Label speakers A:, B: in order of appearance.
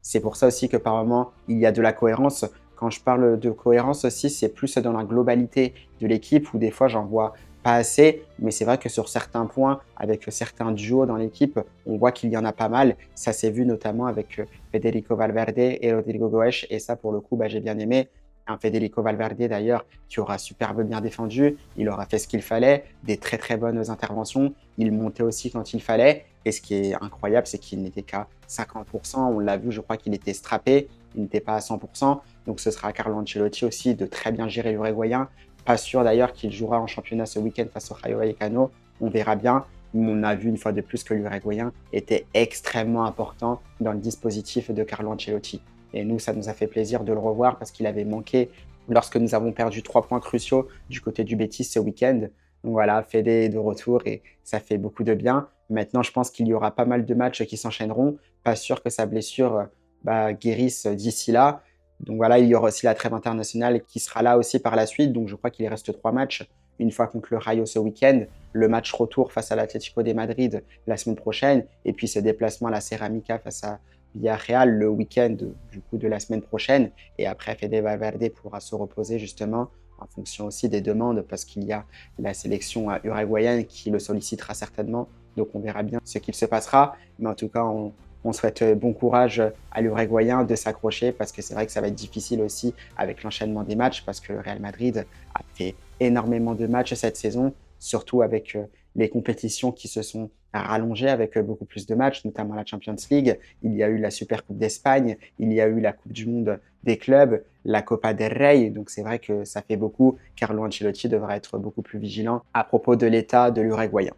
A: C'est pour ça aussi que par moment, il y a de la cohérence. Quand je parle de cohérence aussi, c'est plus dans la globalité de l'équipe où des fois, j'en vois pas assez. Mais c'est vrai que sur certains points, avec certains duos dans l'équipe, on voit qu'il y en a pas mal. Ça s'est vu notamment avec Federico Valverde et Rodrigo Goes. Et ça, pour le coup, j'ai bien aimé. Un Federico Valverde d'ailleurs qui aura superbe bien défendu, il aura fait ce qu'il fallait, des très très bonnes interventions, il montait aussi quand il fallait, et ce qui est incroyable c'est qu'il n'était qu'à 50%, on l'a vu, je crois qu'il était strappé, il n'était pas à 100%, donc ce sera à Carlo Ancelotti aussi de très bien gérer l'Uruguayen, pas sûr d'ailleurs qu'il jouera en championnat ce week-end face au Rayo Vallecano, on verra bien, on a vu une fois de plus que l'Uruguayen était extrêmement important dans le dispositif de Carlo Ancelotti. Et nous, ça nous a fait plaisir de le revoir parce qu'il avait manqué lorsque nous avons perdu 3 points cruciaux du côté du Betis ce week-end. Donc voilà, Fede est de retour et ça fait beaucoup de bien. Maintenant, je pense qu'il y aura pas mal de matchs qui s'enchaîneront. Pas sûr que sa blessure guérisse d'ici là. Donc voilà, il y aura aussi la trêve internationale qui sera là aussi par la suite. Donc je crois qu'il reste 3 matchs. Une fois contre le Rayo ce week-end, le match retour face à l'Atlético de Madrid la semaine prochaine, et puis ce déplacement à la Ceramica face à Villarreal le week-end du coup de la semaine prochaine. Et après, Fede Valverde pourra se reposer justement en fonction aussi des demandes parce qu'il y a la sélection uruguayenne qui le sollicitera certainement. Donc on verra bien ce qu'il se passera. Mais en tout cas, on souhaite bon courage à l'Uruguayen de s'accrocher parce que c'est vrai que ça va être difficile aussi avec l'enchaînement des matchs parce que le Real Madrid a fait énormément de matchs cette saison, surtout avec les compétitions qui se sont rallongées avec beaucoup plus de matchs, notamment la Champions League. Il y a eu la Super Coupe d'Espagne, il y a eu la Coupe du Monde des clubs, la Copa del Rey. Donc c'est vrai que ça fait beaucoup. Carlo Ancelotti devra être beaucoup plus vigilant à propos de l'état de l'Uruguayen.